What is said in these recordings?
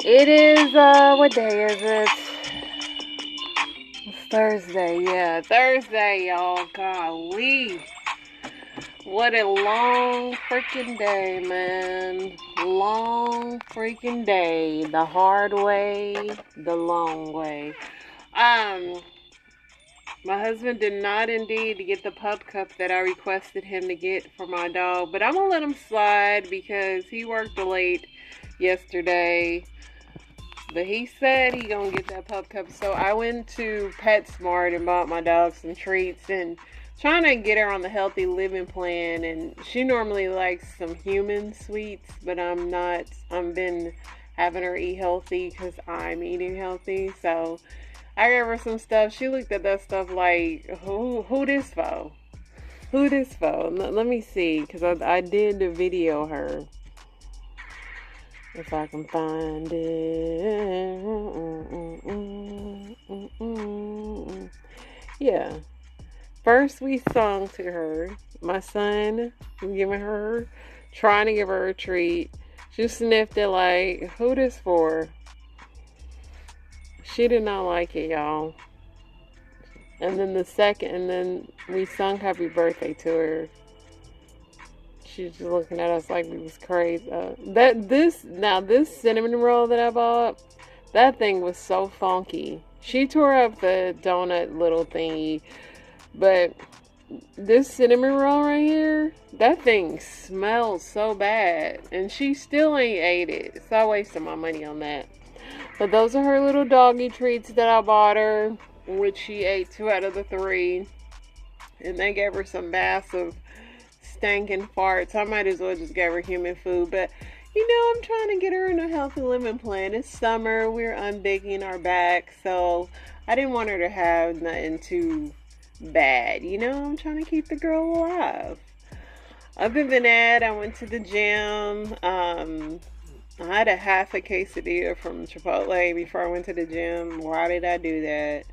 It is, what day is it? It's Thursday, yeah. Thursday, y'all. Golly. What a long freaking day, man. Long freaking day. The hard way, the long way. Um, my husband did not indeed get the pup cup that I requested him to get for my dog, but I'm gonna let him slide because he worked late yesterday. But he said he gonna get that pup cup. So I went to PetSmart and bought my dog some treats and trying to get her on the healthy living plan. And she normally likes some human sweets, but I'm not. I've been having her eat healthy because I'm eating healthy. So I gave her some stuff. She looked at that stuff like, who this for? Who this for? Let me see, because I did the video her. If I can find it. Yeah. First we sung to her. My son giving her, trying to give her a treat. She sniffed it like, who this for? She did not like it, y'all. And then we sung happy birthday to her. She's just looking at us like we was crazy. This cinnamon roll that I bought, that thing was so funky. She tore up the donut little thingy, but this cinnamon roll right here, that thing smells so bad, and she still ain't ate it. So I wasted my money on that. But those are her little doggy treats that I bought her, which she ate 2 out of the 3, and they gave her some baths of stinking farts. I might as well just give her human food. But I'm trying to get her in a healthy living plan. It's summer. We're unbaking our back, so I didn't want her to have nothing too bad. I'm trying to keep the girl alive. Other than that, I went to the gym. I had a half a quesadilla from Chipotle before I went to the gym. Why did I do that?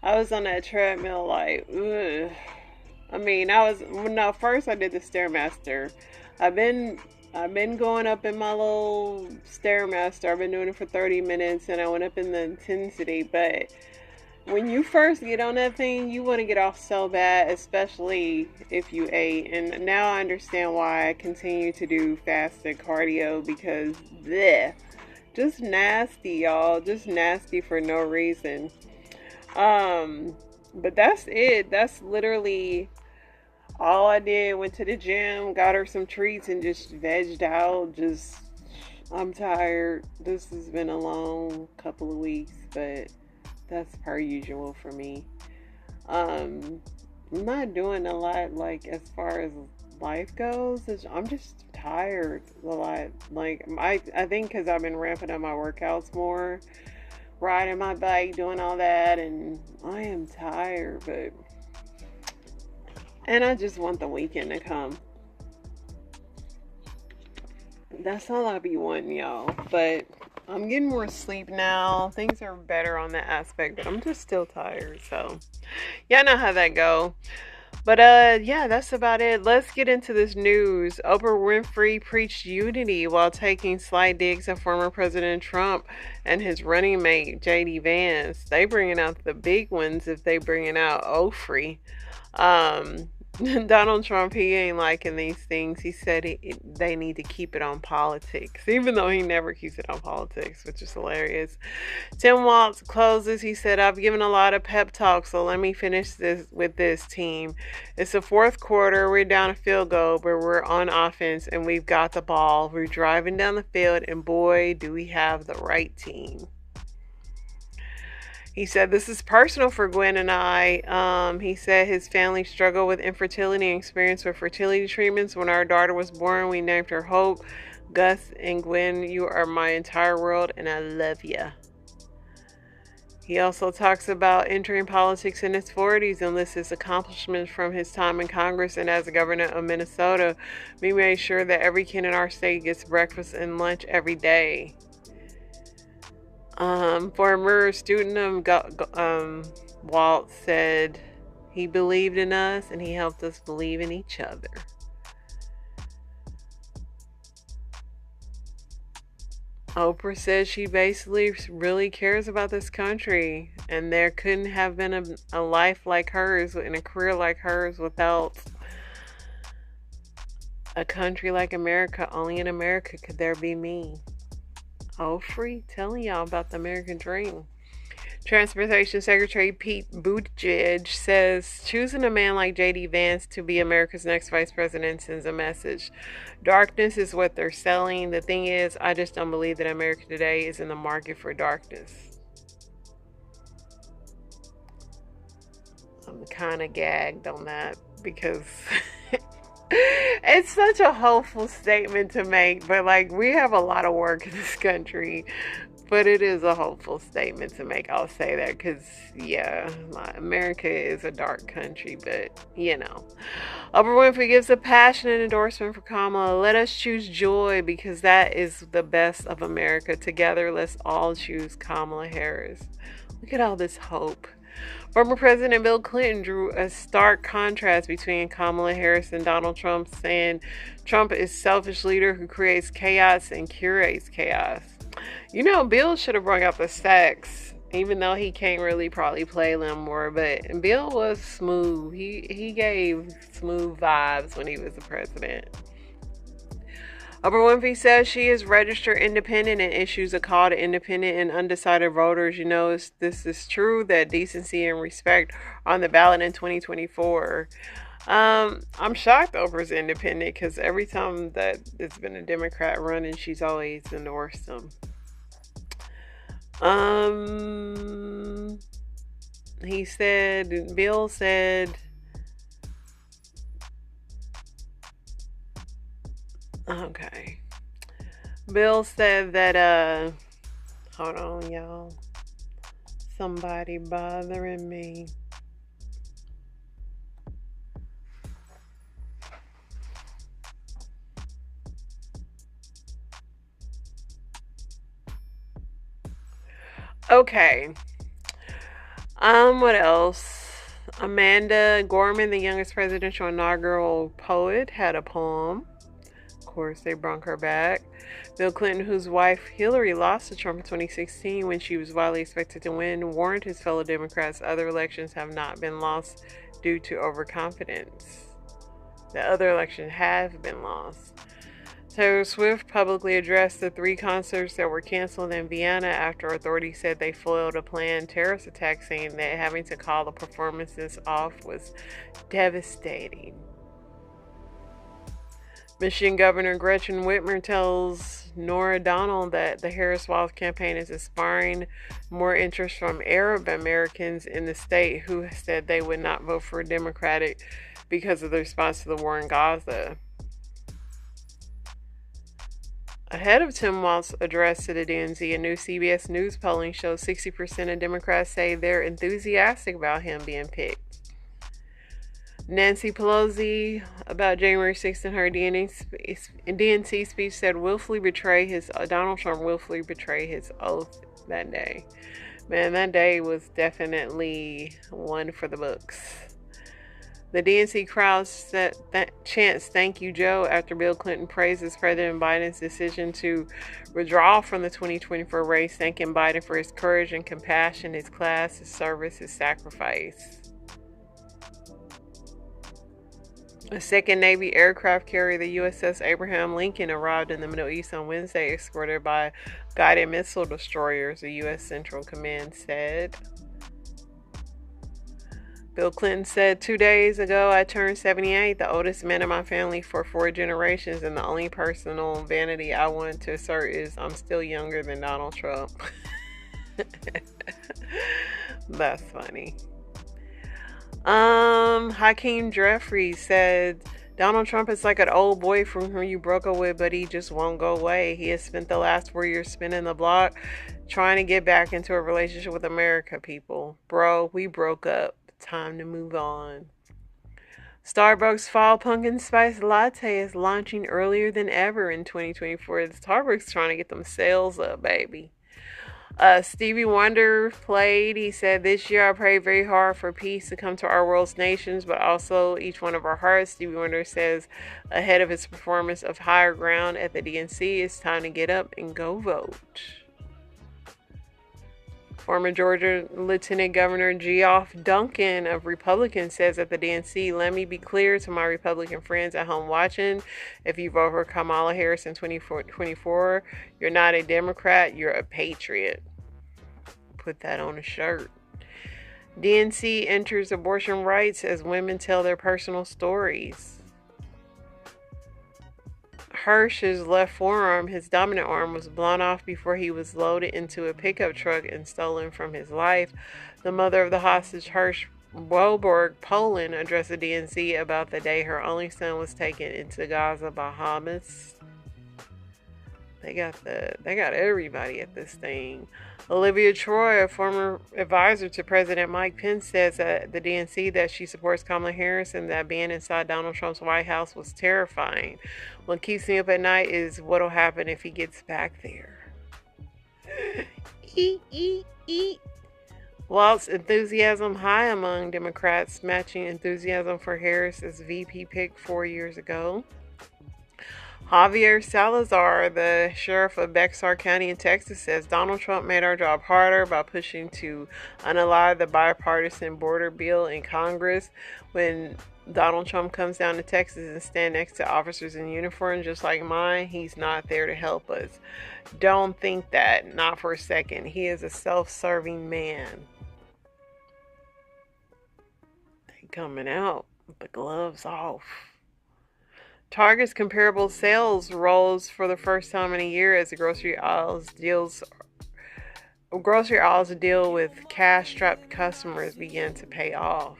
I was on that treadmill like, ugh. First I did the Stairmaster. I've been going up in my little Stairmaster. I've been doing it for 30 minutes and I went up in the intensity. But when you first get on that thing, you want to get off so bad, especially if you ate. And now I understand why I continue to do fasted cardio because bleh, just nasty, y'all. Just nasty for no reason. But that's it. That's literally all I did. Went to the gym, got her some treats, and just vegged out. I'm tired. This has been a long couple of weeks, but that's per usual for me. I'm not doing a lot, like, as far as life goes. I'm just tired a lot. Like, I think because I've been ramping up my workouts more, riding my bike, doing all that, and I am tired, and I just want the weekend to come. That's all I be wanting, y'all. But I'm getting more sleep now. Things are better on that aspect, but I'm just still tired. So, y'all know how that go. But yeah, that's about it. Let's get into this news. Oprah Winfrey preached unity while taking slight digs at former President Trump and his running mate JD Vance. They bringing out the big ones if they bringing out Ofrey. Donald Trump, he ain't liking these things. He said they need to keep it on politics, even though he never keeps it on politics, which is hilarious. Tim Walz closes. He said, I've given a lot of pep talks, so let me finish this with this team. It's the fourth quarter. We're down a field goal, but we're on offense, and we've got the ball. We're driving down the field, and boy, do we have the right team. He said, this is personal for Gwen and I. He said his family struggled with infertility and experienced with fertility treatments. When our daughter was born, we named her Hope. Gus and Gwen, you are my entire world, and I love you. He also talks about entering politics in his 40s and lists his accomplishments from his time in Congress and as the governor of Minnesota. We made sure that every kid in our state gets breakfast and lunch every day. Former student Walt said he believed in us and he helped us believe in each other. Oprah says she basically really cares about this country, and there couldn't have been a life like hers and a career like hers without a country like America. Only in America could there be me. Oprah telling y'all about the American dream. Transportation Secretary Pete Buttigieg says choosing a man like J.D. Vance to be America's next vice president sends a message. Darkness is what they're selling. The thing is, I just don't believe that America today is in the market for darkness. I'm kind of gagged on that because it's such a hopeful statement to make, but like we have a lot of work in this country. But it is a hopeful statement to make. I'll say that because, yeah, America is a dark country, but you know. Oprah Winfrey gives a passionate endorsement for Kamala. Let us choose joy because that is the best of America. Together, let's all choose Kamala Harris. Look at all this hope. Former President Bill Clinton drew a stark contrast between Kamala Harris and Donald Trump, saying Trump is a selfish leader who creates chaos and curates chaos. You know, Bill should have brought out the sax, even though he can't really probably play them more. But Bill was smooth. He gave smooth vibes when he was the president. Oprah Winfrey says she is registered independent and issues a call to independent and undecided voters. You know, this is true that decency and respect are on the ballot in 2024. I'm shocked Oprah's independent because every time that it's been a Democrat running, she's always endorsed them. Bill said, okay. Bill said that, hold on, y'all. Somebody bothering me. Okay. What else? Amanda Gorman, the youngest presidential inaugural poet, had a poem. Of course, they brought her back. Bill Clinton, whose wife Hillary lost to Trump in 2016 when she was widely expected to win, warned his fellow Democrats other elections have not been lost due to overconfidence. The other elections have been lost. Taylor Swift publicly addressed the 3 concerts that were canceled in Vienna after authorities said they foiled a planned terrorist attack, saying that having to call the performances off was devastating. Michigan Governor Gretchen Whitmer tells Norah Donald that the Harris-Walz campaign is inspiring more interest from Arab Americans in the state who said they would not vote for a Democratic because of the response to the war in Gaza. Ahead of Tim Walz's address to the DNC, a new CBS News polling shows 60% of Democrats say they're enthusiastic about him being picked. Nancy Pelosi, about January 6th in her DNC speech, said Donald Trump willfully betrayed his oath that day. Man, that day was definitely one for the books. The DNC crowd chants "Thank you, Joe" after Bill Clinton praises President Biden's decision to withdraw from the 2024 race, thanking Biden for his courage and compassion, his class, his service, his sacrifice. A second Navy aircraft carrier, the USS Abraham Lincoln, arrived in the Middle East on Wednesday, escorted by guided missile destroyers, the U.S. Central Command said. Bill Clinton said, 2 days ago, I turned 78, the oldest man in my family for 4 generations, and the only personal vanity I want to assert is I'm still younger than Donald Trump. That's funny. Hakeem Jeffries said, Donald Trump is like an old boyfriend who you broke up with, but he just won't go away. He has spent the last 4 years spinning the block, trying to get back into a relationship with America, people. Bro, we broke up. Time to move on. Starbucks Fall Pumpkin Spice Latte is launching earlier than ever in 2024. Starbucks trying to get them sales up, baby. Stevie Wonder played. He said, "This year I pray very hard for peace to come to our world's nations, but also each one of our hearts." Stevie Wonder says ahead of his performance of Higher Ground at the DNC, "It's time to get up and go vote." Former Georgia Lieutenant Governor Geoff Duncan of Republicans says at the DNC, "Let me be clear to my Republican friends at home watching. If you vote for Kamala Harris in 2024, you're not a Democrat, you're a patriot." Put that on a shirt. DNC enters abortion rights as women tell their personal stories. Hirsch's left forearm, his dominant arm, was blown off before he was loaded into a pickup truck and stolen from his life. The mother of the hostage, Hirsch Wohlberg, Poland, addressed the DNC about the day her only son was taken into Gaza, Bahamas. They got everybody at this thing. Olivia Troy, a former advisor to President Mike Pence, says at the DNC that she supports Kamala Harris and that being inside Donald Trump's White House was terrifying. What keeps me up at night is what'll happen if he gets back there. Whilst enthusiasm high among Democrats, matching enthusiasm for Harris as VP pick 4 years ago. Javier Salazar, the sheriff of Bexar County in Texas, says Donald Trump made our job harder by pushing to unalive the bipartisan border bill in Congress. When Donald Trump comes down to Texas and stands next to officers in uniform just like mine, he's not there to help us. Don't think that, not for a second. He is a self-serving man. They coming out with the gloves off. Target's comparable sales rose for the first time in a year as the grocery aisles deal with cash-strapped customers begin to pay off.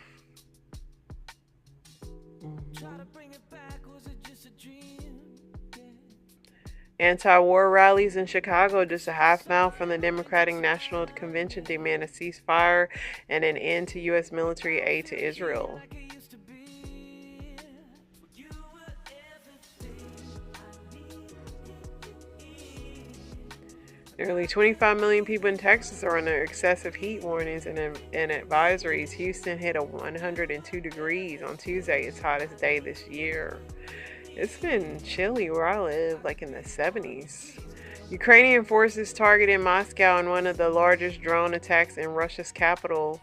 Anti-war rallies in Chicago, just a half mile from the Democratic National Convention, demand a ceasefire and an end to U.S. military aid to Israel. Nearly 25 million people in Texas are under excessive heat warnings and advisories. Houston hit 102 degrees on Tuesday, its hottest day this year. It's been chilly where I live, like in the 70s. Ukrainian forces targeted Moscow in one of the largest drone attacks in Russia's capital.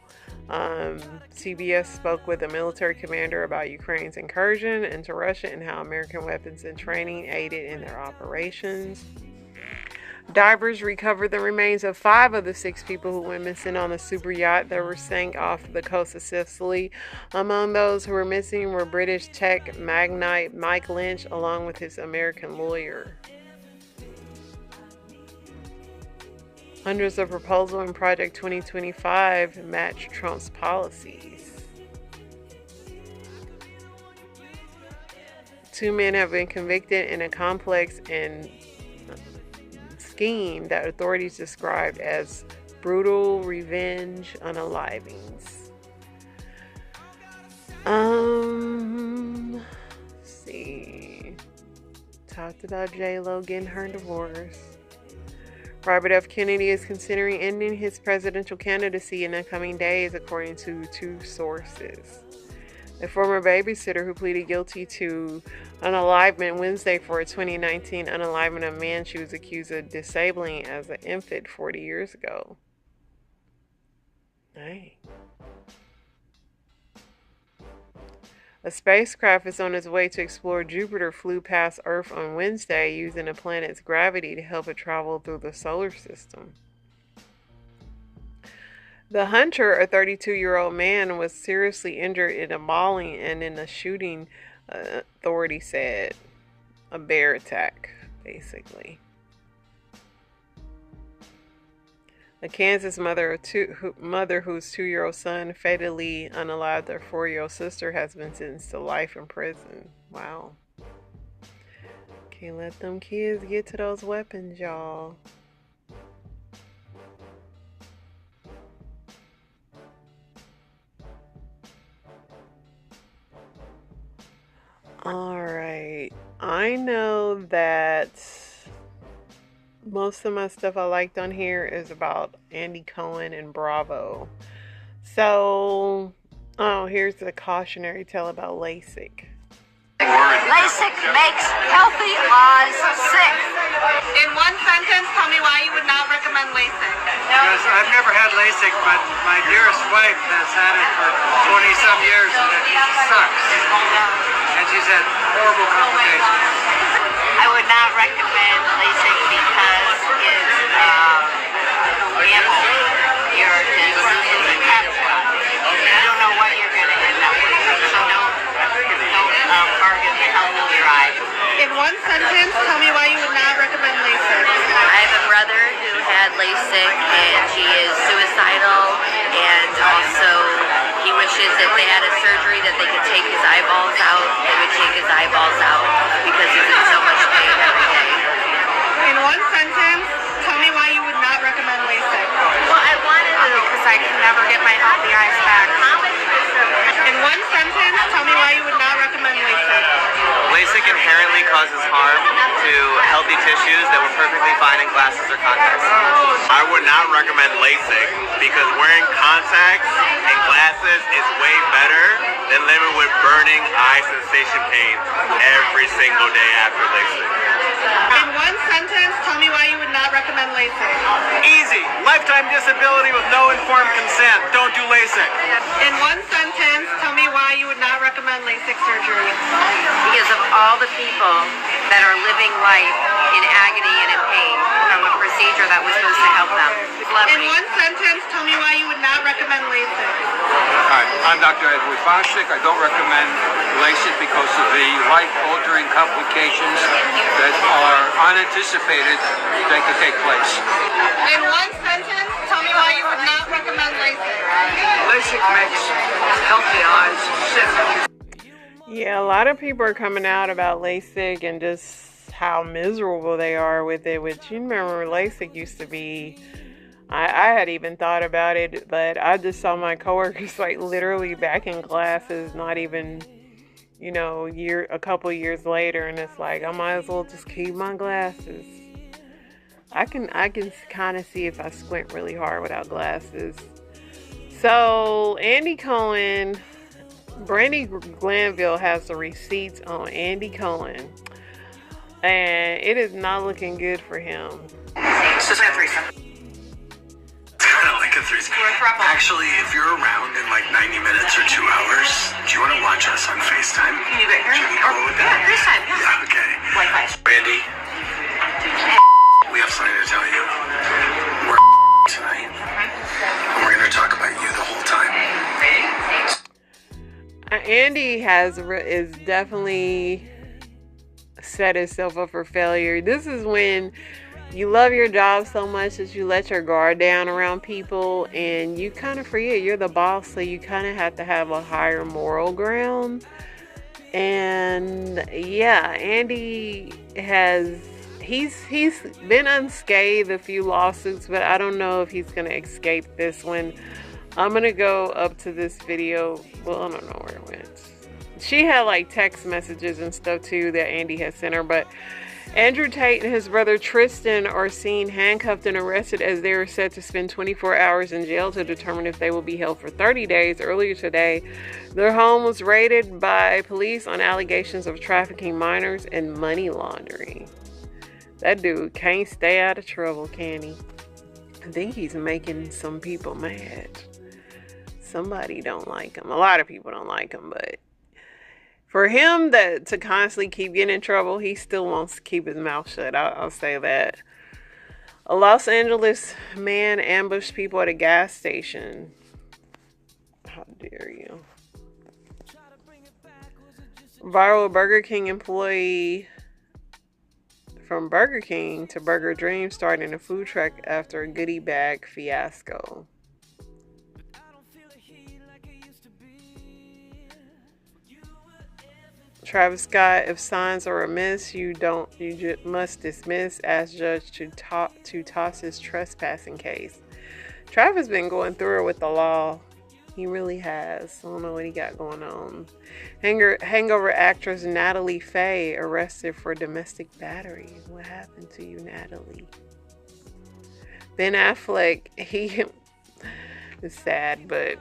CBS spoke with a military commander about Ukraine's incursion into Russia and how American weapons and training aided in their operations. Divers recovered the remains of 5 of the 6 people who went missing on the super yacht that were sank off the coast of Sicily. Among those who were missing were British tech magnate Mike Lynch, along with his American lawyer. Hundreds of proposals in Project 2025 match Trump's policies. 2 men have been convicted in a complex and scheme that authorities described as brutal revenge unalivings. Let's see. Talked about J-Lo getting her divorce. Robert F. Kennedy is considering ending his presidential candidacy in the coming days, according to 2 sources. A former babysitter who pleaded guilty to unalivement Wednesday for a 2019 unalivement of a man she was accused of disabling as an infant 40 years ago. Dang. A spacecraft is on its way to explore Jupiter flew past Earth on Wednesday using the planet's gravity to help it travel through the solar system. The hunter, a 32-year-old man, was seriously injured in a mauling and in a shooting, authorities said. A bear attack, basically. A Kansas mother whose 2-year-old son fatally unalived their 4-year-old sister has been sentenced to life in prison. Wow. Can't let them kids get to those weapons, y'all. Alright. I know that Most of my stuff I liked on here is about Andy Cohen and Bravo. So, oh, here's the cautionary tale about Lasik. Lasik makes healthy eyes sick. In one sentence, tell me why you would not recommend Lasik. Because I've never had Lasik, but my dearest wife has had it for 20-some years, and it sucks. And she's had horrible complications. I would not recommend Lasik because it's gamble. You're just in catastrophe. You don't know what you're going to end up with. So don't bargain the health of your eyes. In one sentence, tell me why you would not recommend Lasik. I have a brother who had LASIK and he is suicidal, and also he wishes if they had a surgery that they could take his eyeballs out, they would take his eyeballs out because he's in so much pain every day. In one sentence, tell me why you would not recommend Lasik. Well, I wanted to because I can never get my healthy eyes back. In one sentence, tell me why you would not recommend Lasik. LASIK inherently causes harm to healthy tissues that were perfectly fine in glasses or contacts. I would not recommend LASIK because wearing contacts and glasses is way better than living with burning eye sensation pain every single day after LASIK. In one sentence, tell me why you would not recommend LASIK. Easy. Lifetime disability with no informed consent. Don't do LASIK. In one sentence, tell me why you would not recommend LASIK surgery. Because of all the people that are living life in agony and in pain from a procedure that was supposed to help them. In one sentence, tell me why you would not recommend LASIK. Hi, I'm Dr. Edward Foshik. I don't recommend LASIK because of the life-altering complications that are unanticipated that could take place. In one sentence, tell me why you would not recommend LASIK. LASIK makes healthy eyes sick. Yeah, a lot of people are coming out about LASIK and just how miserable they are with it, which you remember LASIK used to be. I had even thought about it, but I just saw my coworkers like literally back in glasses, not even, you know, a couple years later, and it's like I might as well just keep my glasses. I can kind of see if I squint really hard without glasses. So Andy Cohen, Brandy Glanville has the receipts on Andy Cohen, and it is not looking good for him. It's just a threesome. Kind of like a threesome. Actually, if you're around in like 90 minutes or 2 hours, do you want to watch us on FaceTime? Can you get here? Should we go with that? Yeah, FaceTime. Yeah, okay. Wi-Fi. Randy, we have something to tell you. We're tonight, and we're going to talk about you the whole time. Andy is definitely set himself up for failure. This is when you love your job so much that you let your guard down around people, and you kind of forget you're the boss, so you kind of have to have a higher moral ground. And yeah, Andy he's been unscathed a few lawsuits, but I don't know if he's gonna escape this one. I'm gonna go up to this video. Well, I don't know where it went. She had like text messages and stuff too that Andy had sent her, but Andrew Tate and his brother Tristan are seen handcuffed and arrested as they are set to spend 24 hours in jail to determine if they will be held for 30 days. Earlier today, their home was raided by police on allegations of trafficking minors and money laundering. That dude can't stay out of trouble, can he? I think he's making some people mad. Somebody don't like him. A lot of people don't like him, but for him to constantly keep getting in trouble, he still wants to keep his mouth shut. I'll say that. A Los Angeles man ambushed people at a gas station. How dare you? Viral Burger King employee from Burger King to Burger Dream starting a food truck after a goodie bag fiasco. Travis Scott, if signs are amiss, you just must dismiss. Ask judge to toss his trespassing case. Travis been going through it with the law. He really has. I don't know what he got going on. Hangover actress Natalie Faye arrested for domestic battery. What happened to you, Natalie? Ben Affleck, he is sad, but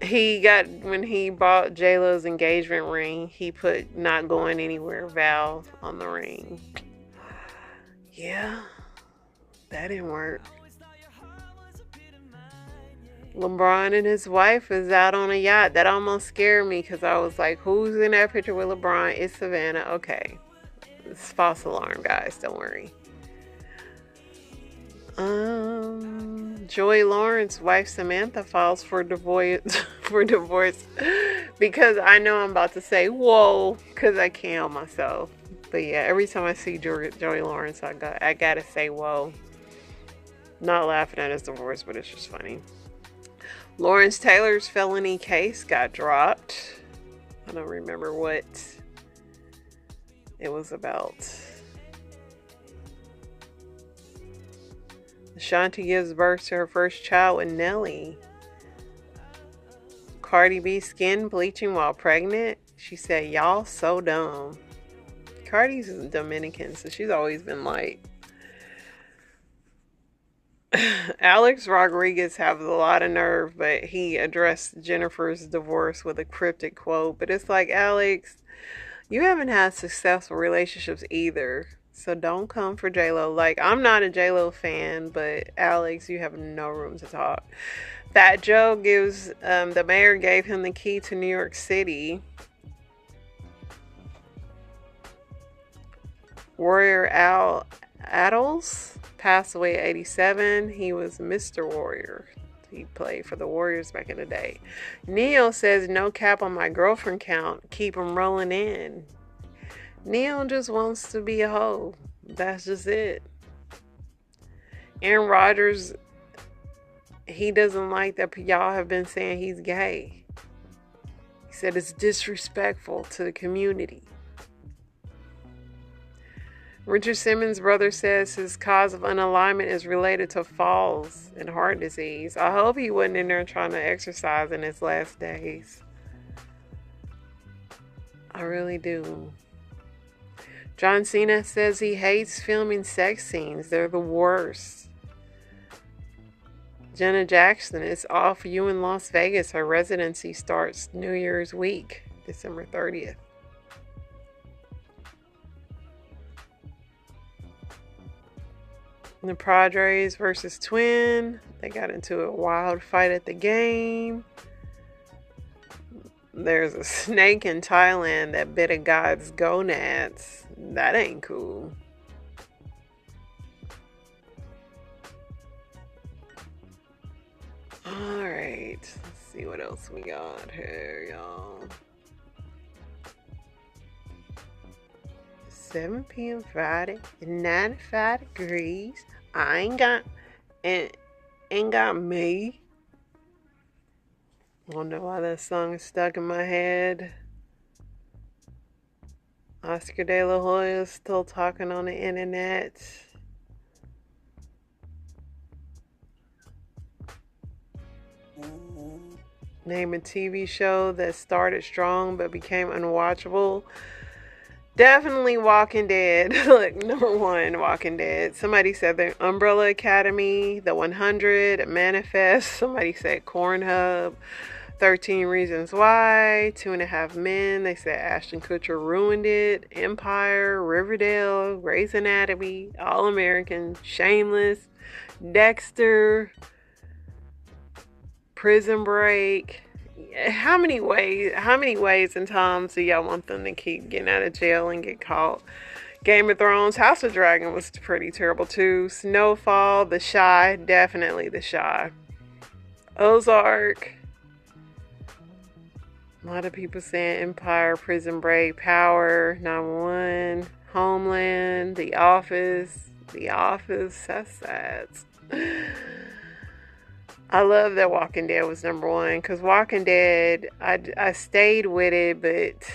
he got, when he bought J-Lo's engagement ring, he put "not going anywhere" Val on the ring. Yeah, that didn't work. LeBron and his wife is out on a yacht. That almost scared me because I was like, who's in that picture with LeBron? It's Savannah. Okay. It's false alarm, guys. Don't worry. Joy Lawrence's wife Samantha files for divorce because I know I'm about to say whoa because I can't help myself. But yeah, every time I see Joy Lawrence, I gotta say whoa. Not laughing at his divorce, but it's just funny. Lawrence Taylor's felony case got dropped. I don't remember what it was about. Ashanti gives birth to her first child with Nelly. Cardi B skin bleaching while pregnant. She said, y'all so dumb. Cardi's Dominican, so she's always been light. Alex Rodriguez has a lot of nerve, but he addressed Jennifer's divorce with a cryptic quote. But it's like, Alex, you haven't had successful relationships either. So don't come for J-Lo. Like, I'm not a J-Lo fan, but Alex, you have no room to talk. Fat Joe gives, the mayor gave him the key to New York City. Warrior Al Adels passed away at 87. He was Mr. Warrior. He played for the Warriors back in the day. Neo says, no cap on my girlfriend count. Keep them rolling in. Neo just wants to be a hoe. That's just it. Aaron Rodgers, he doesn't like that y'all have been saying he's gay. He said it's disrespectful to the community. Richard Simmons' brother says his cause of unalignment is related to falls and heart disease. I hope he wasn't in there trying to exercise in his last days. I really do. John Cena says he hates filming sex scenes. They're the worst. Jenna Jackson is off you in Las Vegas. Her residency starts New Year's week, December 30th. The Padres versus Twin. They got into a wild fight at the game. There's a snake in Thailand that bit a guy's gonads. That ain't cool. Alright. Let's see what else we got here, y'all. 7 p.m. Friday, 95 degrees. I ain't got me. I don't know why that song is stuck in my head. Oscar De La Hoya is still talking on the internet. Name a TV show that started strong but became unwatchable. Definitely Walking Dead. Look, number 1, Walking Dead. Somebody said the Umbrella Academy, The 100, Manifest. Somebody said Cornhub, 13 Reasons Why, 2.5 Men. They said Ashton Kutcher ruined it. Empire, Riverdale, Grey's Anatomy, All American, Shameless, Dexter, Prison Break. How many ways and times do y'all want them to keep getting out of jail and get caught? Game of Thrones, House of Dragon was pretty terrible too. Snowfall, The Shy, definitely The Shy. Ozark. A lot of people saying Empire, Prison Break, Power, 911, Homeland, The Office. The Office, that's sad. I love that Walking Dead was number 1 because Walking Dead, I stayed with it, but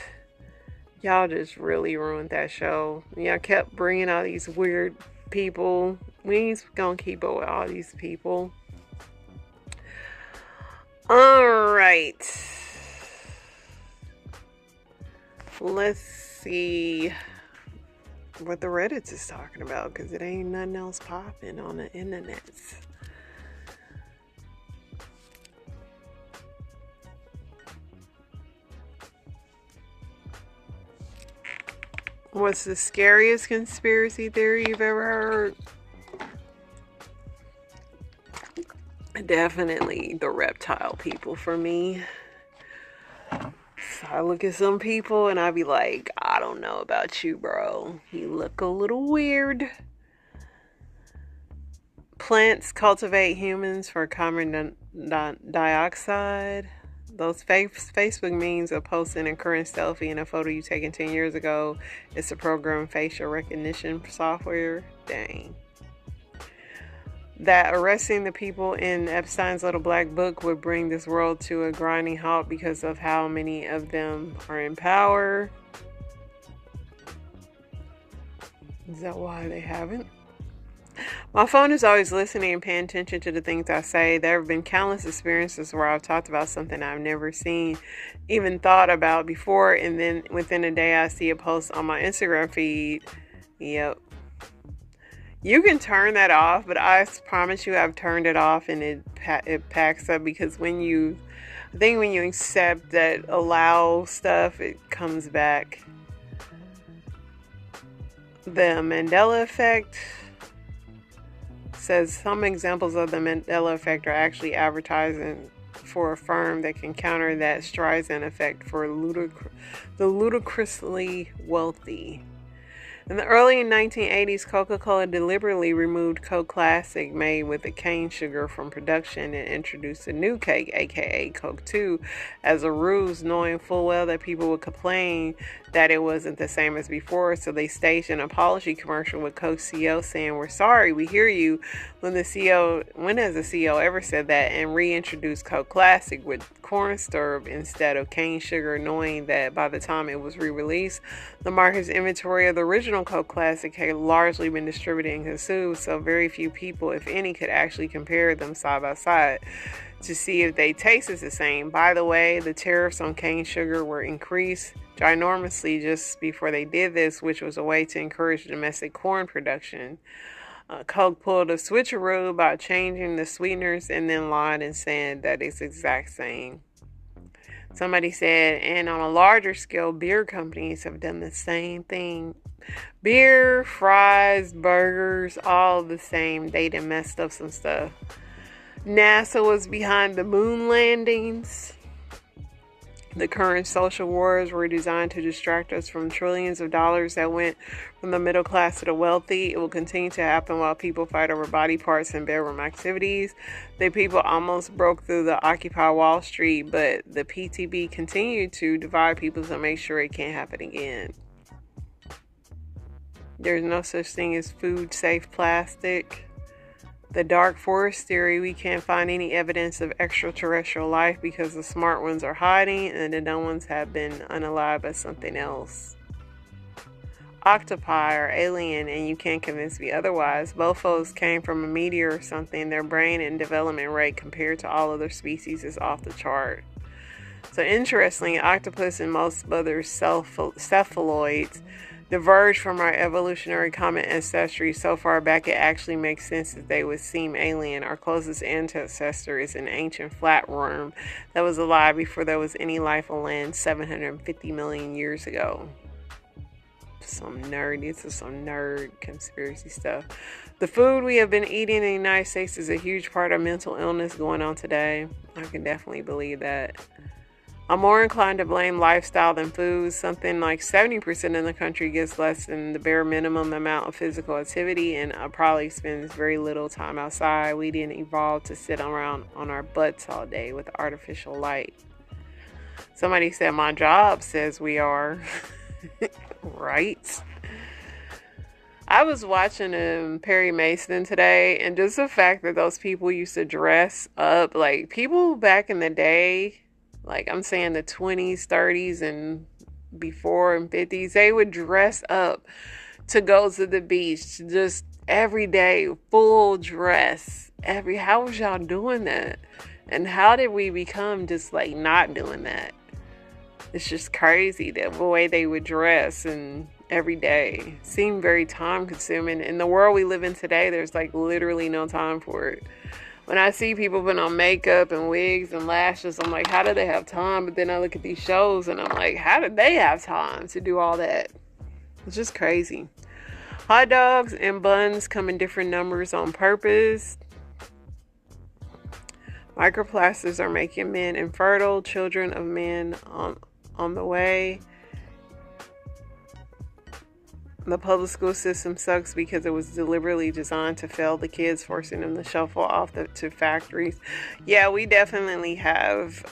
y'all just really ruined that show. Y'all kept bringing all these weird people. We ain't gonna keep up with all these people. Alright. Let's see. what the Reddits is talking about, because it ain't nothing else popping on the internet. What's the scariest conspiracy theory you've ever heard? Definitely the reptile people for me. So I look at some people and I be like, I don't know about you, bro. You look a little weird. Plants cultivate humans for carbon dioxide. Those Facebook memes of posting a current selfie and a photo you taken 10 years ago. It's a program facial recognition software. Dang. That arresting the people in Epstein's Little Black Book would bring this world to a grinding halt because of how many of them are in power. Is that why they haven't? My phone is always listening and paying attention to the things I say. There have been countless experiences where I've talked about something I've never seen, even thought about before, and then within a day I see a post on my Instagram feed. Yep. You can turn that off, but I promise you I've turned it off and it packs up, because when you accept that allow stuff, it comes back. The Mandela effect says some examples of the Mandela effect are actually advertising for a firm that can counter that Streisand effect for the ludicrously wealthy. In the early 1980s, Coca-Cola deliberately removed Coke Classic, made with the cane sugar, from production and introduced a new cake, aka Coke 2, as a ruse, knowing full well that people would complain that it wasn't the same as before. So they staged an apology commercial with Coke CEO saying, "We're sorry, we hear you." When has the CEO ever said that? And reintroduced Coke Classic with corn syrup instead of cane sugar, knowing that by the time it was re-released, the market's inventory of the original Coke Classic had largely been distributed and consumed, so very few people, if any, could actually compare them side by side to see if they tasted the same. By the way, the tariffs on cane sugar were increased ginormously just before they did this, which was a way to encourage domestic corn production. Coke pulled a switcheroo by changing the sweeteners and then lied and saying that it's exact same. Somebody said, and on a larger scale, beer companies have done the same thing. Beer, fries, burgers, all the same. They done messed up some stuff. NASA was behind the moon landings. The current social wars were designed to distract us from trillions of dollars that went from the middle class to the wealthy. It will continue to happen while people fight over body parts and bedroom activities. The people almost broke through the Occupy Wall Street, but the PTB continued to divide people to make sure it can't happen again. There's no such thing as food-safe plastic. The dark forest theory, we can't find any evidence of extraterrestrial life because the smart ones are hiding and the dumb ones have been unalived by something else. Octopi are alien and you can't convince me otherwise. Both those came from a meteor or something. Their brain and development rate compared to all other species is off the chart. So interestingly, octopus and most other cephaloids diverged from our evolutionary common ancestry so far back it actually makes sense that they would seem alien. Our closest ancestor is an ancient flatworm that was alive before there was any life on land 750 million years ago. This is some nerd conspiracy stuff. The food we have been eating in the United States is a huge part of mental illness going on today. I can definitely believe that. I'm more inclined to blame lifestyle than food. Something like 70% of the country gets less than the bare minimum amount of physical activity and probably spends very little time outside. We didn't evolve to sit around on our butts all day with artificial light. Somebody said my job says we are. Right? I was watching Perry Mason today, and just the fact that those people used to dress up, like people back in the day, like I'm saying the 20s, 30s, and before and 50s, they would dress up to go to the beach just every day, full dress. How was y'all doing that? And how did we become just like not doing that? It's just crazy the way they would dress, and every day. Seem very time consuming. In the world we live in today, there's like literally no time for it. When I see people putting on makeup and wigs and lashes, I'm like, how do they have time? But then I look at these shows and I'm like, how did they have time to do all that? It's just crazy. Hot dogs and buns come in different numbers on purpose. Microplastics are making men infertile, children of men on the way. The public school system sucks because it was deliberately designed to fail the kids, forcing them to shuffle off to factories. Yeah, we definitely have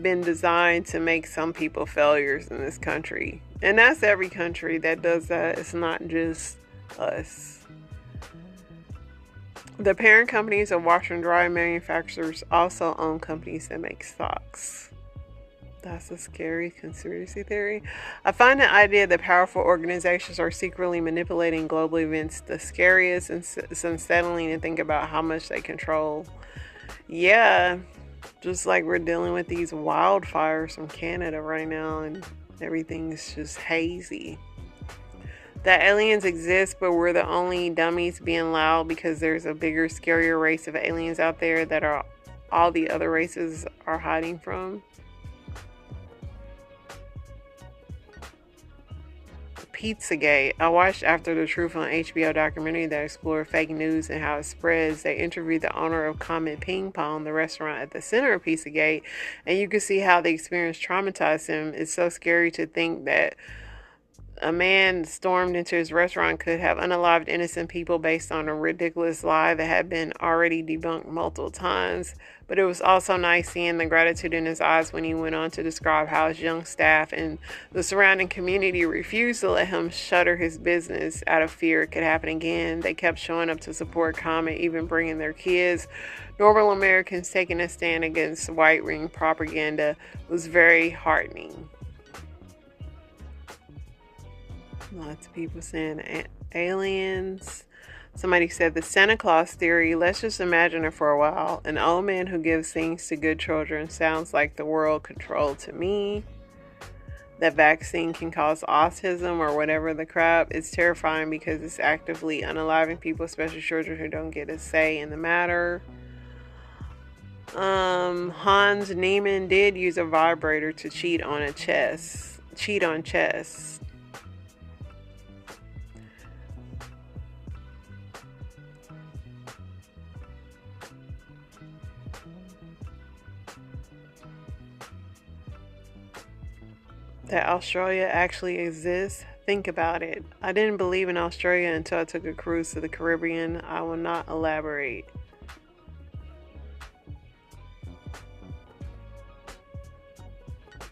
been designed to make some people failures in this country. And that's every country that does that. It's not just us. The parent companies of washer and dryer manufacturers also own companies that make socks. That's a scary conspiracy theory. I find the idea that powerful organizations are secretly manipulating global events the scariest, and it's unsettling to think about how much they control. Yeah, just like we're dealing with these wildfires from Canada right now, and everything's just hazy. That aliens exist, but we're the only dummies being loud because there's a bigger, scarier race of aliens out there that are all the other races are hiding from. Pizzagate. I watched After the Truth on HBO documentary that explored fake news and how it spreads. They interviewed the owner of Comet Ping Pong, the restaurant at the center of Pizzagate, and you can see how the experience traumatized him. It's so scary to think that a man stormed into his restaurant could have unalived innocent people based on a ridiculous lie that had been already debunked multiple times. But it was also nice seeing the gratitude in his eyes when he went on to describe how his young staff and the surrounding community refused to let him shutter his business out of fear it could happen again. They kept showing up to support Comet, even bringing their kids. Normal Americans taking a stand against white ring propaganda was very heartening. Lots of people saying aliens. Somebody said the Santa Claus theory. Let's just imagine it for a while. An old man who gives things to good children sounds like the world controlled to me. That vaccine can cause autism or whatever the crap. It's terrifying because it's actively unaliving people, especially children who don't get a say in the matter. Hans Niemann did use a vibrator to cheat on chess. That Australia actually exists. Think about it. I didn't believe in Australia until I took a cruise to the Caribbean. I will not elaborate.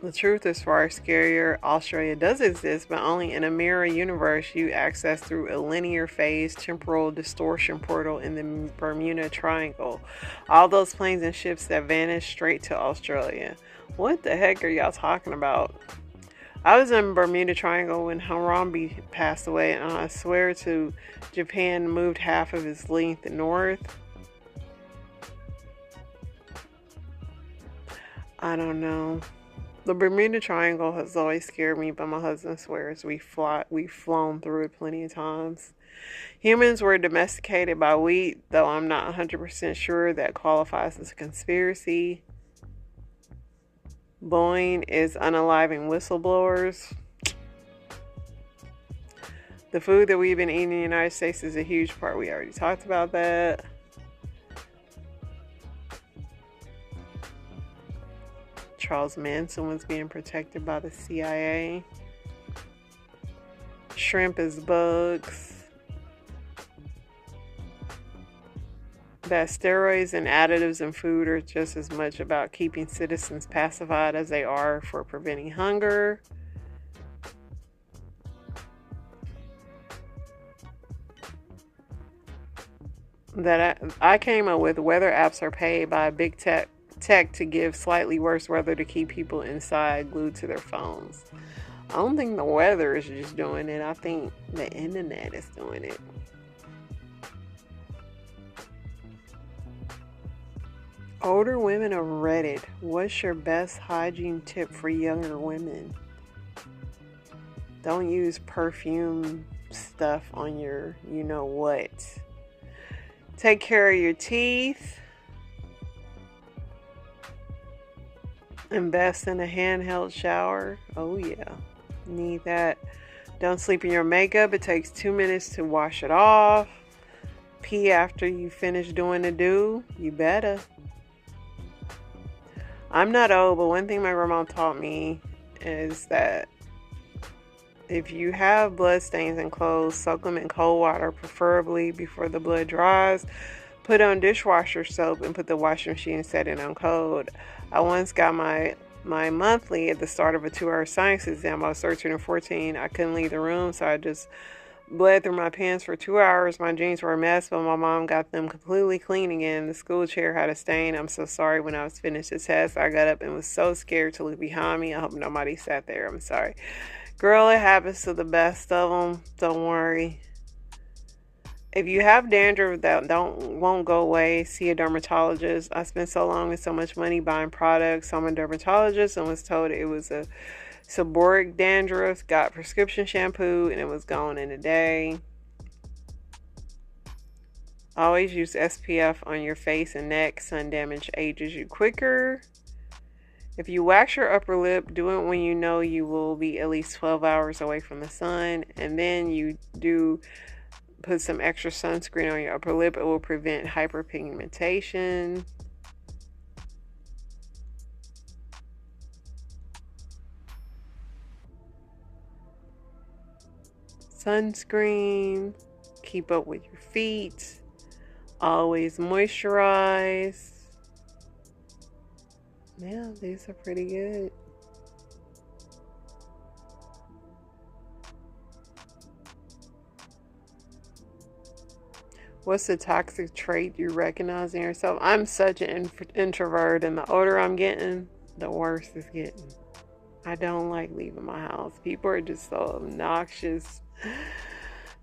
The truth is far scarier. Australia does exist, but only in a mirror universe you access through a linear phase temporal distortion portal in the Bermuda Triangle. All those planes and ships that vanish straight to Australia. What the heck are y'all talking about? I was in Bermuda Triangle when Harambe passed away, and I swear to Japan moved half of its length north. I don't know. The Bermuda Triangle has always scared me, but my husband swears we've flown through it plenty of times. Humans were domesticated by wheat, though I'm not 100% sure that qualifies as a conspiracy. Boeing is unaliving whistleblowers. The food that we've been eating in the United States is a huge part. We already talked about that. Charles Manson was being protected by the CIA. Shrimp is bugs. That steroids and additives in food are just as much about keeping citizens pacified as they are for preventing hunger. That I came up with weather apps are paid by big tech to give slightly worse weather to keep people inside glued to their phones. I don't think the weather is just doing it. I think the internet is doing it. Older women of Reddit. What's your best hygiene tip for younger women? Don't use perfume stuff on your you know what. Take care of your teeth. Invest in a handheld shower. Oh yeah, need that. Don't sleep in your makeup. It takes 2 minutes to wash it off. Pee after you finish doing the do. You better. I'm not old, but one thing my grandma taught me is that if you have blood stains in clothes, soak them in cold water, preferably before the blood dries. Put on dishwasher soap and put the washing machine setting on cold. I once got my monthly at the start of a 2-hour science exam. I was 13 or 14. I couldn't leave the room, so I just bled through my pants for 2 hours. My jeans were a mess, but my mom got them completely clean again. The school chair had a stain. I'm so sorry. When I was finished the test, I got up and was so scared to look behind me. I hope nobody sat there. I'm sorry. Girl, it happens to the best of them. Don't worry. If you have dandruff that won't go away, see a dermatologist. I spent so long and so much money buying products. So I'm a dermatologist and was told it was a seborrheic dandruff. Got prescription shampoo and it was gone in a day. Always use SPF on your face and neck. Sun damage ages you quicker. If you wax your upper lip, do it when you know you will be at least 12 hours away from the sun. And then you do put some extra sunscreen on your upper lip. It will prevent hyperpigmentation. Sunscreen. Keep up with your feet. Always moisturize. Yeah, these are pretty good. What's the toxic trait you recognize in yourself? I'm such an introvert, and the older I'm getting, the worse it's getting. I don't like leaving my house. People are just so obnoxious.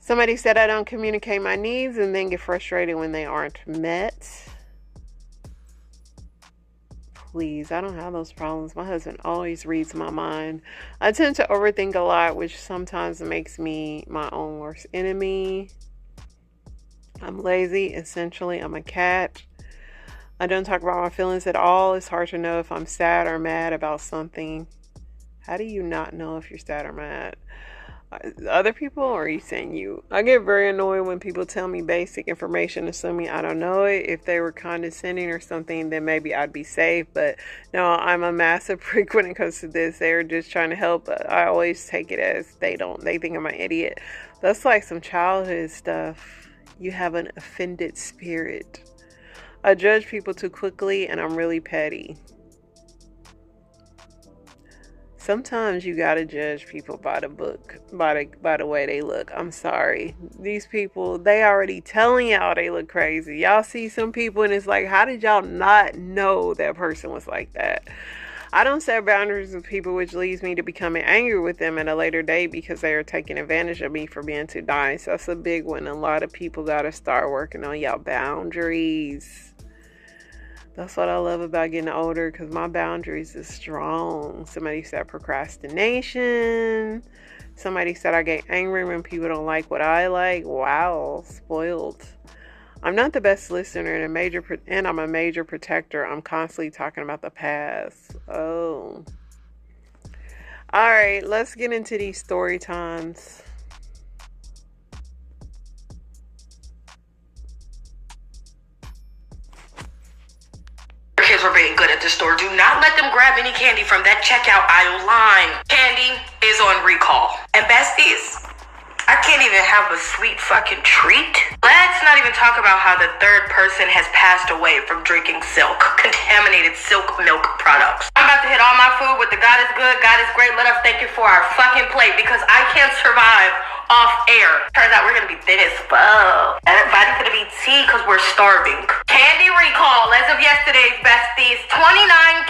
Somebody said I don't communicate my needs and then get frustrated when they aren't met. Please, I don't have those problems. My husband always reads my mind. I tend to overthink a lot, which sometimes makes me my own worst enemy. I'm lazy. Essentially, I'm a cat. I don't talk about my feelings at all. It's hard to know if I'm sad or mad about something. How do you not know if you're sad or mad? Other people, or are you saying you? I get very annoyed when people tell me basic information, assuming I don't know it. If they were condescending or something, then maybe I'd be safe. But no, I'm a massive prick when it comes to this. They're just trying to help. But I always take it as they think I'm an idiot. That's like some childhood stuff. You have an offended spirit. I judge people too quickly, and I'm really petty. Sometimes you gotta judge people by the book, by the way they look. I'm sorry. These people, they already telling y'all they look crazy. Y'all see some people and it's like, how did y'all not know that person was like that? I don't set boundaries with people, which leads me to becoming angry with them at a later date because they are taking advantage of me for being too nice. That's a big one. A lot of people gotta start working on y'all boundaries. That's what I love about getting older, because my boundaries is strong. Somebody said procrastination. Somebody said I get angry when people don't like what I like. Wow, spoiled. I'm not the best listener and I'm a major protector. I'm constantly talking about the past. Oh. All right, let's get into these story times. Kids were being good at the store. Do not let them grab any candy from that checkout aisle line. Candy is on recall. And besties, I can't even have a sweet fucking treat. Let's not even talk about how the third person has passed away from drinking contaminated silk milk products. I'm about to hit all my food with the God is good, God is great, let us thank you for our fucking plate, because I can't survive off air. Turns out we're gonna be thin as fuck. Everybody's gonna be tea because we're starving. Candy recall as of yesterday's besties. 29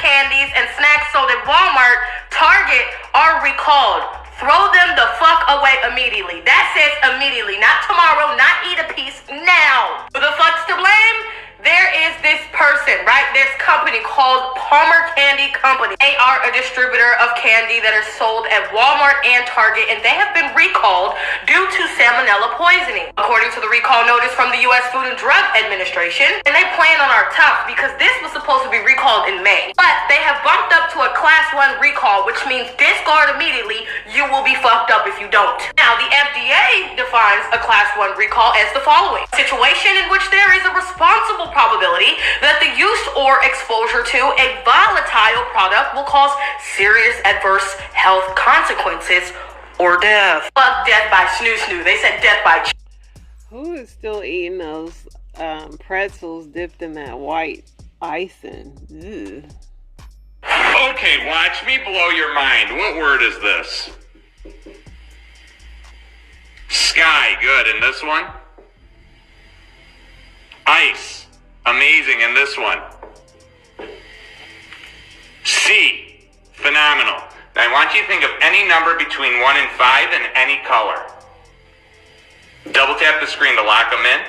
candies and snacks sold at Walmart, Target are recalled. Throw them the fuck away immediately. That says immediately, not tomorrow, not eat a piece, now. Who the fuck's to blame? There is this person person, right? This company called Palmer Candy Company. They are a distributor of candy that are sold at Walmart and Target, and they have been recalled due to salmonella poisoning, according to the recall notice from the U.S. Food and Drug Administration. And they plan on our top because this was supposed to be recalled in May, but they have bumped up to a Class 1 recall, which means discard immediately. You will be fucked up if you don't. Now, the FDA defines a Class 1 recall as the following: situation in which there is a responsible probability that the use or exposure to a volatile product will cause serious adverse health consequences or death. Fuck death by snoo. They said death by Who is still eating those pretzels dipped in that white icing? Ugh. Okay, watch me blow your mind. What word is this? Sky, good. And this one? Ice, amazing. And this one? C, phenomenal. Now I want you to think of any number between 1 and 5 in any color. Double tap the screen to lock them in.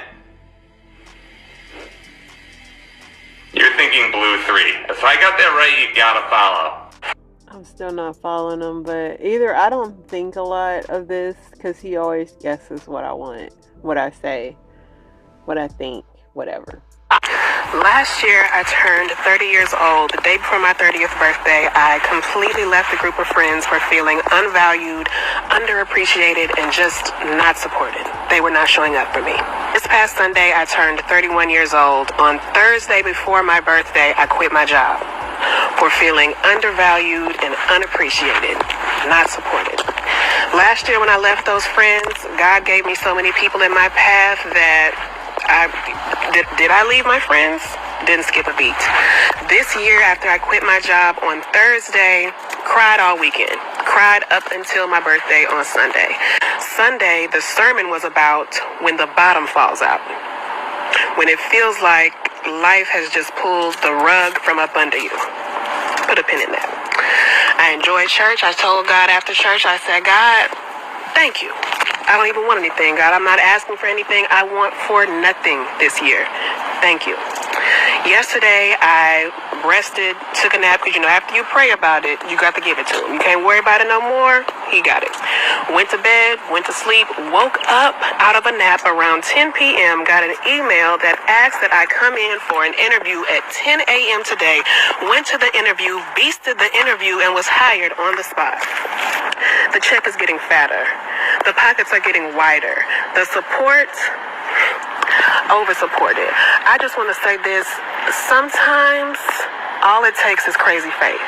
You're thinking blue 3. If I got that right, you gotta follow. I'm still not following him, but either I don't think a lot of this because he always guesses what I want, what I say, what I think, whatever. Last year, I turned 30 years old. The day before my 30th birthday, I completely left a group of friends for feeling unvalued, underappreciated, and just not supported. They were not showing up for me. This past Sunday, I turned 31 years old. On Thursday before my birthday, I quit my job for feeling undervalued and unappreciated, not supported. Last year when I left those friends, God gave me so many people in my path that did I leave my friends? Didn't skip a beat. This year, after I quit my job on Thursday, cried all weekend. Cried up until my birthday on Sunday. Sunday, the sermon was about when the bottom falls out. When it feels like life has just pulled the rug from up under you. Put a pin in that. I enjoyed church. I told God after church, I said, God, thank you. I don't even want anything, God. I'm not asking for anything. I want for nothing this year. Thank you. Yesterday, I rested, took a nap, because, after you pray about it, you got to give it to him. You can't worry about it no more. He got it. Went to bed, went to sleep, woke up out of a nap around 10 p.m., got an email that asked that I come in for an interview at 10 a.m. today, went to the interview, beasted the interview, and was hired on the spot. The check is getting fatter. The pockets are getting wider. The support, over-supported. I just want to say this. Sometimes all it takes is crazy faith.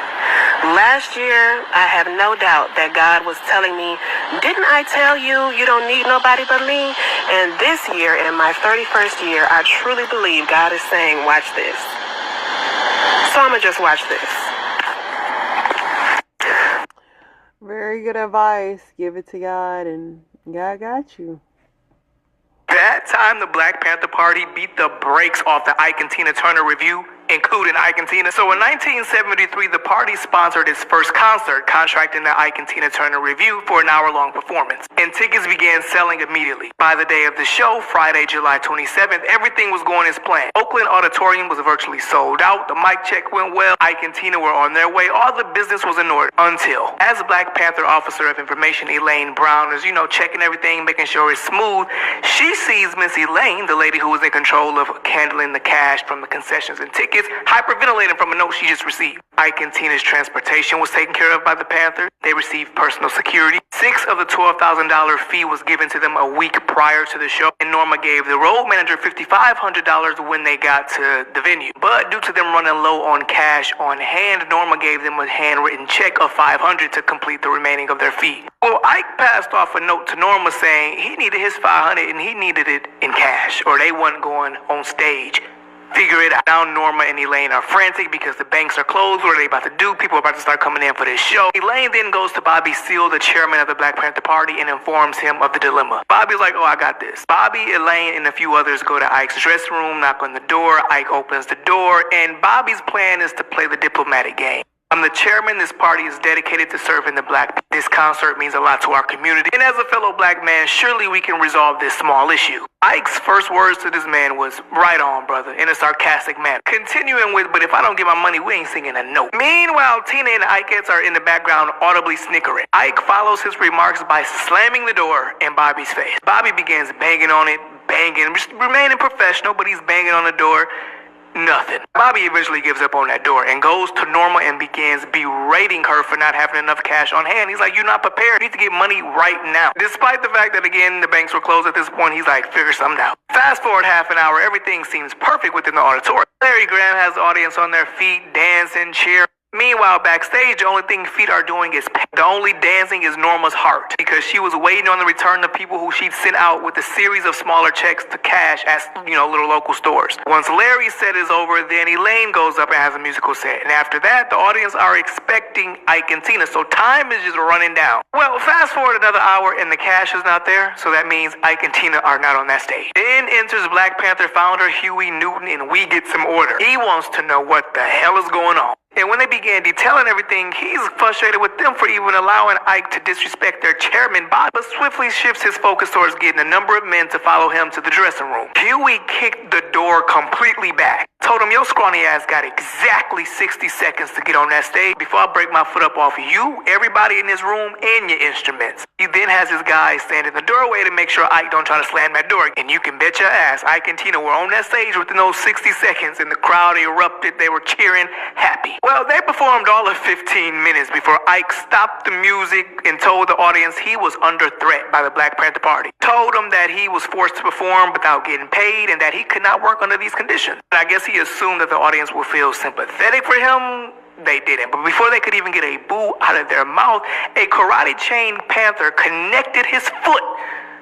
Last year, I have no doubt that God was telling me, didn't I tell you you don't need nobody but me? And this year, in my 31st year, I truly believe God is saying, watch this. So I'm going to just watch this. Very good advice. Give it to God, and God got you. That time the Black Panther Party beat the brakes off the Ike and Tina Turner review, including Ike and Tina. So in 1973, the party sponsored its first concert, contracting the Ike and Tina Turner review for an hour-long performance. And tickets began selling immediately. By the day of the show, Friday, July 27th, everything was going as planned. Oakland Auditorium was virtually sold out. The mic check went well. Ike and Tina were on their way. All the business was in order until, as Black Panther Officer of Information Elaine Brown is, checking everything, making sure it's smooth, she sees Miss Elaine, the lady who was in control of handling the cash from the concessions and tickets, hyperventilating from a note she just received. Ike and Tina's transportation was taken care of by the Panthers. They received personal security. $6 of the $12,000 fee was given to them a week prior to the show, and Norma gave the road manager $5,500 when they got to the venue. But due to them running low on cash on hand, Norma gave them a handwritten check of $500 to complete the remaining of their fee. Well, Ike passed off a note to Norma saying he needed his $500 and he needed it in cash, or they wasn't going on stage. Figure it out. Now Norma and Elaine are frantic because the banks are closed. What are they about to do? People are about to start coming in for this show. Elaine then goes to Bobby Seale, the chairman of the Black Panther Party, and informs him of the dilemma. Bobby's like, oh, I got this. Bobby, Elaine, and a few others go to Ike's dressing room, knock on the door. Ike opens the door, and Bobby's plan is to play the diplomatic game. I'm the chairman. This party is dedicated to serving the black. This concert means a lot to our community. And as a fellow black man, surely we can resolve this small issue. Ike's first words to this man was, right on, brother, in a sarcastic manner. Continuing with, but if I don't get my money, we ain't singing a note. Meanwhile, Tina and Ikeettes are in the background audibly snickering. Ike follows his remarks by slamming the door in Bobby's face. Bobby begins banging on it, just remaining professional, but he's banging on the door. Nothing. Bobby eventually gives up on that door and goes to Norma and begins berating her for not having enough cash on hand. He's like, you're not prepared. You need to get money right now. Despite the fact that, again, the banks were closed at this point, he's like, figure something out. Fast forward half an hour, everything seems perfect within the auditorium. Larry Graham has the audience on their feet, dancing, cheering. Meanwhile, backstage, the only thing feet are doing is the only dancing is Norma's heart, because she was waiting on the return of people who she'd sent out with a series of smaller checks to cash at, little local stores. Once Larry's set is over, then Elaine goes up and has a musical set. And after that, the audience are expecting Ike and Tina, so time is just running down. Well, fast forward another hour and the cash is not there, so that means Ike and Tina are not on that stage. Then enters Black Panther founder Huey Newton, and we get some order. He wants to know what the hell is going on. And when they began detailing everything, he's frustrated with them for even allowing Ike to disrespect their chairman, Bob, but swiftly shifts his focus towards getting a number of men to follow him to the dressing room. Huey kicked the door completely back. Told him, your scrawny ass got exactly 60 seconds to get on that stage before I break my foot up off of you, everybody in this room, and your instruments. He then has his guys stand in the doorway to make sure Ike don't try to slam that door. And you can bet your ass Ike and Tina were on that stage within those 60 seconds, and the crowd erupted. They were cheering, happy. Well, they performed all of 15 minutes before Ike stopped the music and told the audience he was under threat by the Black Panther Party. Told them that he was forced to perform without getting paid and that he could not work under these conditions. And I guess he assumed that the audience would feel sympathetic for him. They didn't. But before they could even get a boo out of their mouth, a karate-chained panther connected his foot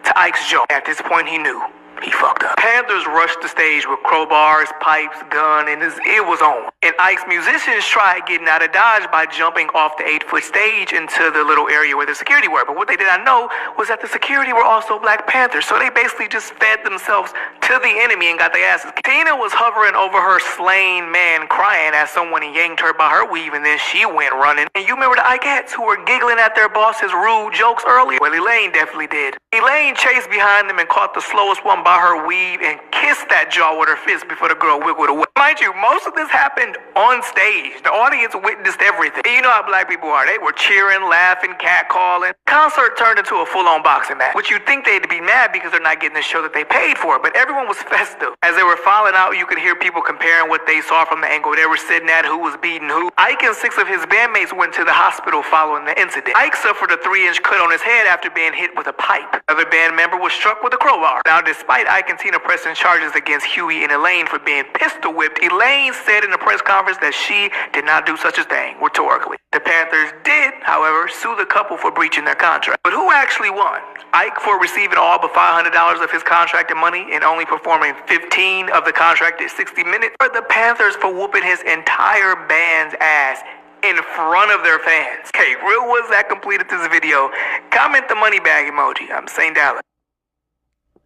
to Ike's jaw. At this point, he knew. He fucked up. Panthers rushed the stage with crowbars, pipes, gun, and it was on. And Ike's musicians tried getting out of Dodge by jumping off the 8-foot stage into the little area where the security were. But what they did not know was that the security were also Black Panthers. So they basically just fed themselves to the enemy and got their asses. Tina was hovering over her slain man, crying as someone yanked her by her weave, and then she went running. And you remember the Ikeettes who were giggling at their boss's rude jokes earlier? Well, Elaine definitely did. Elaine chased behind them and caught the slowest one by her weave and kissed that jaw with her fist before the girl wiggled away. Mind you, most of this happened on stage. The audience witnessed everything. And you know how black people are. They were cheering, laughing, catcalling. Concert turned into a full-on boxing match, which you'd think they'd be mad because they're not getting the show that they paid for. But everyone was festive. As they were filing out, you could hear people comparing what they saw from the angle they were sitting at, who was beating who. Ike and 6 of his bandmates went to the hospital following the incident. Ike suffered a 3-inch cut on his head after being hit with a pipe. Another band member was struck with a crowbar. Now, despite Ike and Tina pressing charges against Huey and Elaine for being pistol whipped, Elaine said in a press conference that she did not do such a thing, rhetorically. The Panthers did, however, sue the couple for breaching their contract. But who actually won? Ike for receiving all but $500 of his contracted money and only performing 15 of the contracted 60 minutes? Or the Panthers for whooping his entire band's ass in front of their fans? Okay, real ones that completed this video, comment the money bag emoji. I'm St. Dallas.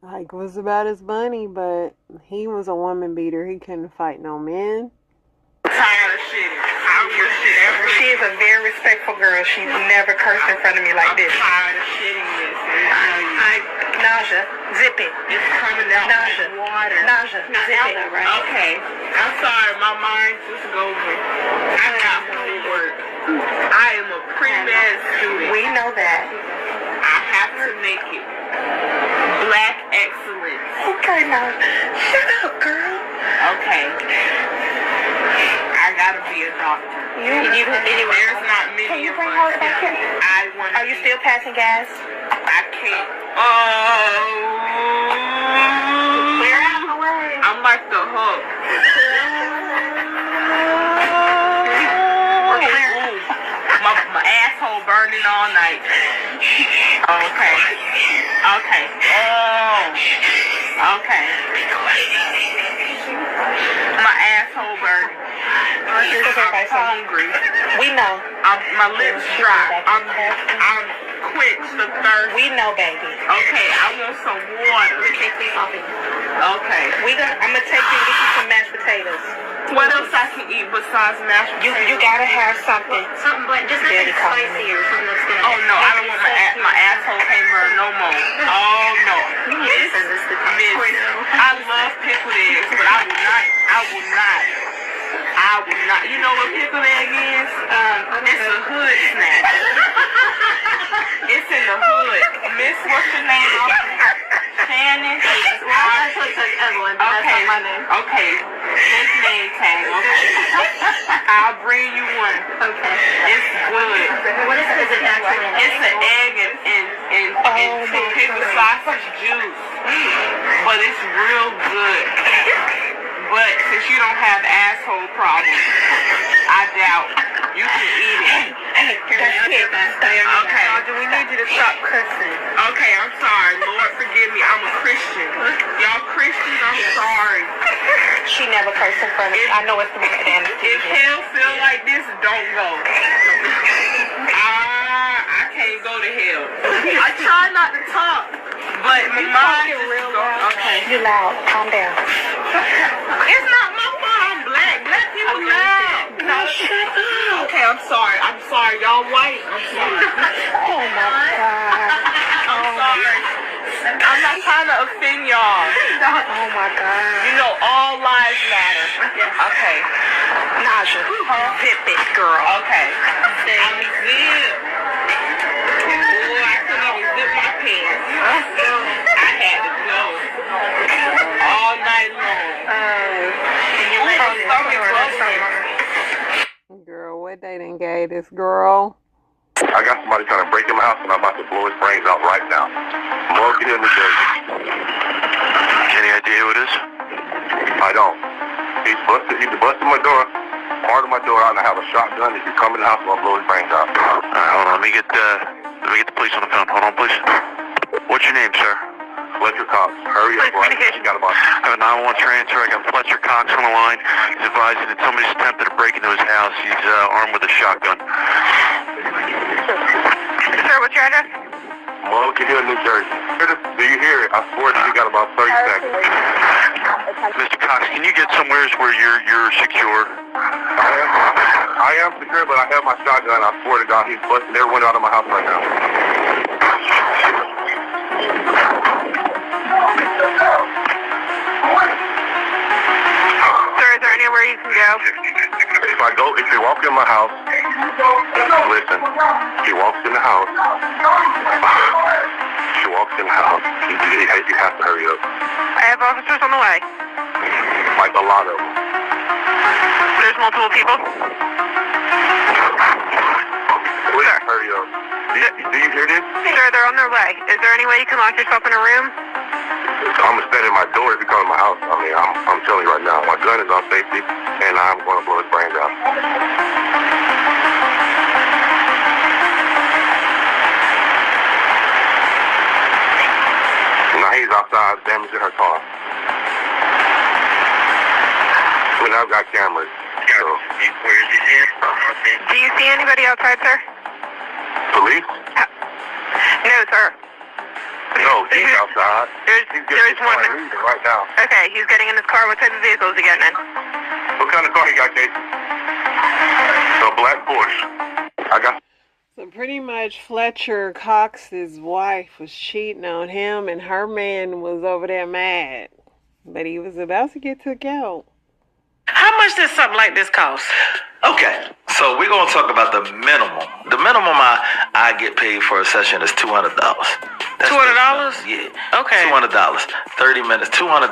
Ike was about his money, but he was a woman beater. He couldn't fight no man. Tired of shit. She is a very respectful girl. She's never cursed in front of me like this. I'm tired of shitting this. Nausea, zip it. It's coming out like water. Nausea, zip it. Right? Okay. I'm sorry. My mind just goes with. I got homework. I am a pre-med student. We know that. I have to make it. Black excellence. Okay, now shut up, girl. Okay. I gotta be a doctor. There's not many. Can you bring her back here? Are you still passing gas? I can't. Clear out the way. I'm like the hook. My asshole burning all night. Okay. Okay. Oh. Okay. My asshole burning. I'm hungry. We know. My lips dry. I'm quenched the thirst. We know, baby. Okay, I want some water. Okay. I'm gonna take you to get you some mashed potatoes. What else I can eat besides mashed potatoes? You gotta have something. Something, but just nothing spicy or something that's gonna. Oh no, I don't want my asshole can't burn no more. Oh no, Miss, I love pickled eggs, but I will not. You know what pickled egg is? It's a hood snack. It's in the hood. Miss, what's your name? Shannon. Well, I actually said Evelyn, but that's not my name. Okay. It's name tag. Okay. I'll bring you one. Okay. It's good. What is it? Is it actually? It's an egg and pickled sausage juice. But it's real good. But since you don't have asshole problems, I doubt you can eat it. Okay. Do we need you to stop cussing? Okay, I'm sorry. Lord forgive me. I'm a Christian. Y'all Christians, I'm sorry. She never cursed in front of me. I know it's the most If hell feel like this, don't go. I can't go to hell. I try not to talk, but my mind is real loud. Okay. You loud. Calm down. It's not my fault. I'm black. Black people loud. No, shut up. Okay, I'm sorry. Y'all white. I'm sorry. Oh my God. I'm sorry. I'm not trying to offend y'all. Oh my God. You know, all lives matter. Okay. Naja, zip it, girl. Okay. I'm zip. Boy, I couldn't even zip my pants. I had to go. All night long. Girl, what they done gave this girl? I got somebody trying to break in my house and I'm about to blow his brains out right now. Morgan here in New Jersey. Any idea who it is? I don't. He's busted my door, part of my door out, and I have a shotgun. If you come in the house, I'll blow his brains out. Alright, hold on. Let me get the police on the phone. Hold on, please. What's your name, sir? Fletcher Cox. Hurry up, boy. You got about I have a 911 transfer. I got Fletcher Cox on the line. He's advising that somebody's attempted to break into his house. He's armed with a shotgun. Sir, what's your address? Morgan here in New Jersey. Do you hear it? I swear you got about 30 seconds. Mr. Cox, can you get somewhere where you're secure? I am secure, but I have my shotgun. I swear to God, he's busting every window out of my house right now. Sir, is there anywhere you can go? If you walk in my house, listen, he walks in the house, you have to hurry up. I have officers on the way. Like a lot of them. There's multiple people? Please hurry up. Do you hear this? Sir, they're on their way. Is there any way you can lock yourself in a room? I'm gonna stand in my door if you come to my house. I mean, I'm telling you right now, my gun is on safety, and I'm gonna blow his brains out. Now he's outside damaging her car. I mean, I've got cameras. So. Do you see anybody outside, sir? Police? No, sir. No, he's outside. There's one right now. Okay, he's getting in his car. What type of vehicle is he getting in? What kind of car he got, Casey? A black Porsche. I got. So pretty much Fletcher Cox's wife was cheating on him and her man was over there mad. But he was about to get took out. How much does something like this cost? Okay, so we're going to talk about the minimum. The minimum I get paid for a session is $200. $200? Yeah. Okay. $200. 30 minutes. $200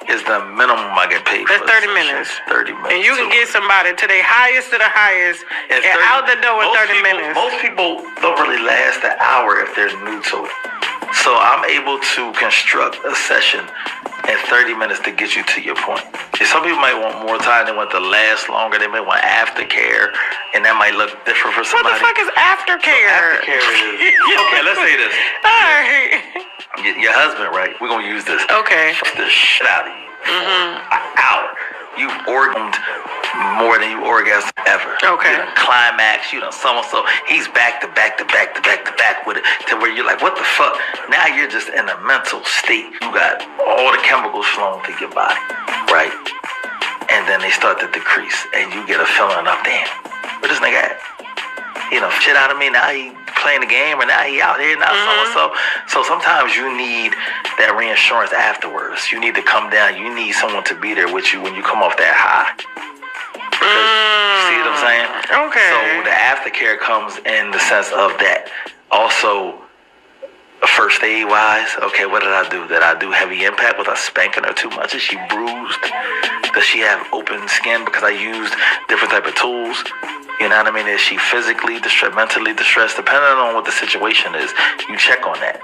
is the minimum I get paid That's for. 30 minutes. 30 minutes. And you can get somebody to the highest of the highest and out the door in 30 minutes. Most people don't really last an hour if they're new to it. So I'm able to construct a session in 30 minutes to get you to your point. And some people might want more time. They want to last longer. They may want aftercare, and that might look different for somebody. What the fuck is aftercare? So aftercare is okay. Let's say this. All right. Your husband, right? We're gonna use this. Okay. Fuck the shit out of you. An hour. You've orgasmed more than you orgasmed ever. Okay. You done climax. You done so. He's back to back with it to where you're like, what the fuck? Now you're just in a mental state. You got all the chemicals flowing through your body, right? and then they start to decrease, and you get a feeling of, damn, where this nigga at? Shit out of me, now he playing the game, or now he out here, now so-and-so. So sometimes you need that reassurance afterwards. You need to come down. You need someone to be there with you when you come off that high. See what I'm saying? Okay. So the aftercare comes in the sense of that. Also, first aid wise, okay, what did I do? Did I do heavy impact? Was I spanking her too much? Is she bruised? Does she have open skin because I used different type of tools? You know what I mean? Is she physically distressed, mentally distressed? Depending on what the situation is, you check on that.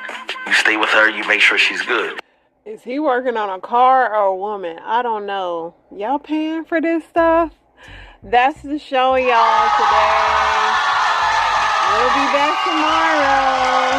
You stay with her, you make sure she's good. Is he working on a car or a woman? I don't know. Y'all paying for this stuff? That's the show, y'all, today. We'll be back tomorrow.